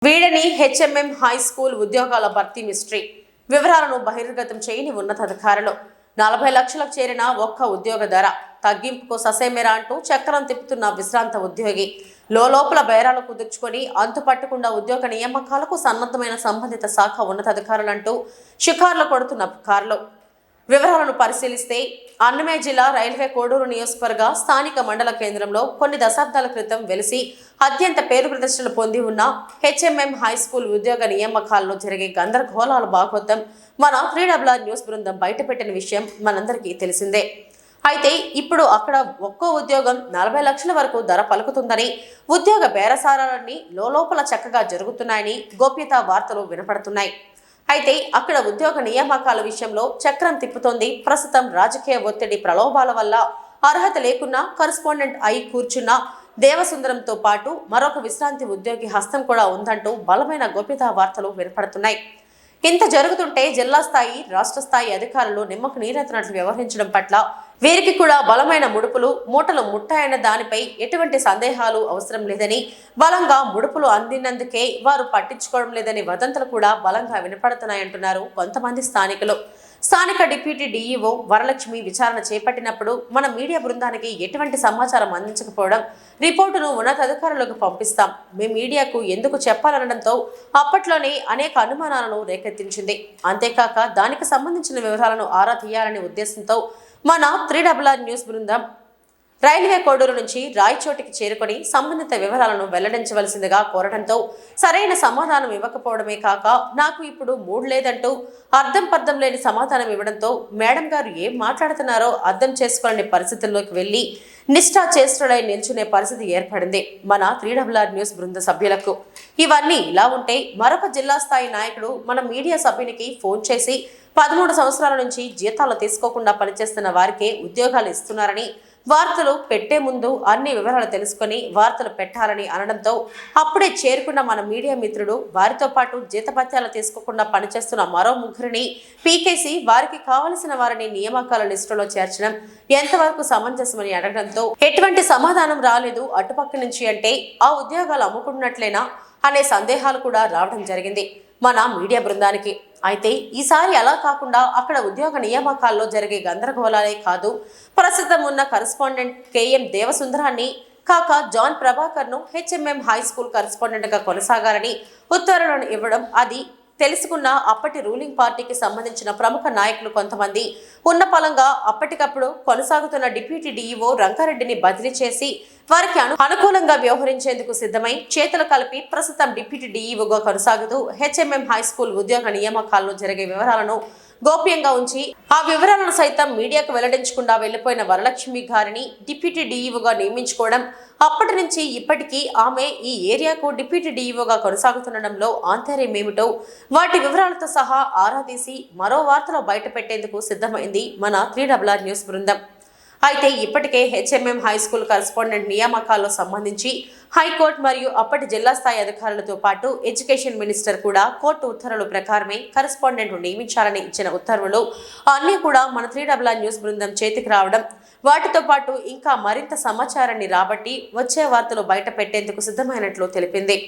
వీడని HMM high school ఉద్యోగాల భర్తీ మిస్టరీ వివరాలను బహిర్గతం చేయని ఉన్నతాధికారులు 40 లక్షలకు చేరిన ఒక్క ఉద్యోగ ధర తగ్గింపుకు ససేమెరా అంటూ చక్రం తిప్పుతున్న విశ్రాంత ఉద్యోగి లోపల బేరాలు కుదుర్చుకొని అంతుపట్టకుండా ఉద్యోగ నియామకాలకు సన్నద్ధమైన సంబంధిత శాఖ ఉన్నతాధికారులంటూ షికార్లు కొడుతున్న పుకార్లు వివరాలను పరిశీలిస్తే అన్నమయ్య జిల్లా రైల్వే కోడూరు నియోజకవర్గ స్థానిక మండల కేంద్రంలో కొన్ని దశాబ్దాల క్రితం వెలిసి అత్యంత పేరు ప్రతిష్టలు పొంది ఉన్న హెచ్ఎంఎం హై స్కూల్ ఉద్యోగ నియామకాల్లో జరిగే గందరగోళాల భాగోతం మన 3WR న్యూస్ బృందం బయటపెట్టిన విషయం మనందరికీ తెలిసిందే. అయితే ఇప్పుడు అక్కడ ఒక్కో ఉద్యోగం 40 లక్షల వరకు ధర పలుకుతుందని, ఉద్యోగ బేరసారాలన్నీ లోపల చక్కగా జరుగుతున్నాయని గోప్యతా వార్తలు వినపడుతున్నాయి. అయితే అక్కడ ఉద్యోగ నియామకాల విషయంలో చక్రం తిప్పుతోంది ప్రస్తుతం రాజకీయ ఒత్తిడి ప్రలోభాల వల్ల అర్హత లేకున్నా కరెస్పాండెంట్ అయి కూర్చున్న దేవసుందరంతో పాటు మరొక విశ్రాంతి ఉద్యోగి హస్తం కూడా ఉందంటూ బలమైన గోప్యతా వార్తలు వినపడుతున్నాయి. ఇంత జరుగుతుంటే జిల్లా స్థాయి రాష్ట్ర స్థాయి అధికారులు నిమ్మకు నీరెత్తినట్లు వ్యవహరించడం పట్ల వీరికి కూడా బలమైన ముడుపులు మూటలు ముట్టాయన్న దానిపై ఎటువంటి సందేహాలు అవసరం లేదని, బలంగా ముడుపులు అందినందుకే వారు పట్టించుకోవడం లేదని వదంతులు కూడా బలంగా వినపడుతున్నాయంటున్నారు కొంతమంది స్థానికులు. స్థానిక డిప్యూటీ డీఈఓ వరలక్ష్మి విచారణ చేపట్టినప్పుడు మన మీడియా బృందానికి ఎటువంటి సమాచారం అందించకపోవడం, రిపోర్టును ఉన్నతాధికారులకు పంపిస్తాం, మేము మీడియాకు ఎందుకు చెప్పాలనడంతో అప్పట్లోనే అనేక అనుమానాలను రేకెత్తించింది. అంతేకాక దానికి సంబంధించిన వివరాలను ఆరా తీయాలనే ఉద్దేశంతో మన 3WR న్యూస్ బృందం రైల్వే కోడూరు నుంచి రాయచోటికి చేరుకొని సంబంధిత వివరాలను వెల్లడించవలసిందిగా కోరడంతో సరైన సమాధానం ఇవ్వకపోవడమే కాక నాకు ఇప్పుడు మూడ్ లేదంటూ అర్థం లేని సమాధానం ఇవ్వడంతో మేడం గారు ఏం మాట్లాడుతున్నారో అర్థం చేసుకోలేని పరిస్థితుల్లోకి వెళ్లి నిష్ఠా చేష్టలై నిల్చునే పరిస్థితి ఏర్పడింది మన 3WR న్యూస్ బృంద సభ్యులకు. ఇవన్నీ ఇలా ఉంటే మరొక జిల్లా స్థాయి నాయకుడు మన మీడియా సభ్యునికి ఫోన్ చేసి 13 సంవత్సరాల నుంచి జీతాలు తీసుకోకుండా పనిచేస్తున్న వారికే ఉద్యోగాలు ఇస్తున్నారని, వార్తలు పెట్టే ముందు అన్ని వివరాలు తెలుసుకొని వార్తలు పెట్టాలని అనడంతో అప్పుడే చేరుకున్న మన మీడియా మిత్రుడు వారితో పాటు జీతభత్యాలు తీసుకోకుండా పనిచేస్తున్న మరో ముగ్గురిని పీకేసి వారికి కావలసిన వారిని నియామకాల లిస్టులో చేర్చడం ఎంతవరకు సమంజసమని అడగడంతో ఎటువంటి సమాధానం రాలేదు అటుపక్క నుంచి. అంటే ఆ ఉద్యోగాలు అమ్ముకున్నట్లేనా అనే సందేహాలు కూడా రావడం జరిగింది మన మీడియా బృందానికి. అయితే ఈసారి అలా కాకుండా అక్కడ ఉద్యోగ నియామకాల్లో జరిగే గందరగోళాలే కాదు, ప్రస్తుతం ఉన్న కరెస్పాండెంట్ కేఎం దేవసుందరాన్ని కాక జాన్ ప్రభాకర్ను హెచ్ఎంఎం హై స్కూల్ కరెస్పాండెంట్గా కొనసాగాలని ఉత్తర్వులను ఇవ్వడం, అది తెలుసుకున్న అప్పటి రూలింగ్ పార్టీకి సంబంధించిన ప్రముఖ నాయకులు కొంతమంది ఉన్నపలంగా అప్పటికప్పుడు కొనసాగుతున్న డిప్యూటీ డీఈఓ రంగారెడ్డిని బదిలీ చేసి వారికి అనుకూలంగా వ్యవహరించేందుకు సిద్ధమై చేతులు కలిపి ప్రస్తుతం డిప్యూటీ డీఈఓగా కొనసాగుతూ హెచ్ఎంఎం హై స్కూల్ ఉద్యోగ నియామకాల్లో జరిగే వివరాలను గోప్యంగా ఉంచి ఆ వివరాలను సైతం మీడియాకు వెల్లడించకుండా వెళ్లిపోయిన వరలక్ష్మి గారిని డిప్యూటీ డీఈఓగా నియమించుకోవడం, అప్పటి నుంచి ఇప్పటికీ ఆమె ఈ ఏరియాకు డిప్యూటీ డీఈఓగా కొనసాగుతుండడంలో ఆంతర్యమేమిటో వాటి వివరాలతో సహా ఆరా తీసి మరో వార్తలో బయటపెట్టేందుకు సిద్ధమైంది మన 3WR న్యూస్ బృందం. అయితే ఇప్పటికే హెచ్ఎంఎం హై స్కూల్ కరెస్పాండెంట్ నియామకాల్లో సంబంధించి హైకోర్టు మరియు అప్పటి జిల్లా స్థాయి అధికారులతో పాటు ఎడ్యుకేషన్ మినిస్టర్ కూడా కోర్టు ఉత్తర్వుల ప్రకారమే కరెస్పాండెంట్ నియమించాలని ఇచ్చిన ఉత్తర్వులు అన్నీ కూడా మన 3WR న్యూస్ బృందం చేతికి రావడం, వాటితో పాటు ఇంకా మరింత సమాచారాన్ని రాబట్టి వచ్చే వార్తలు బయట పెట్టేందుకు సిద్ధమైనట్లు తెలిపింది.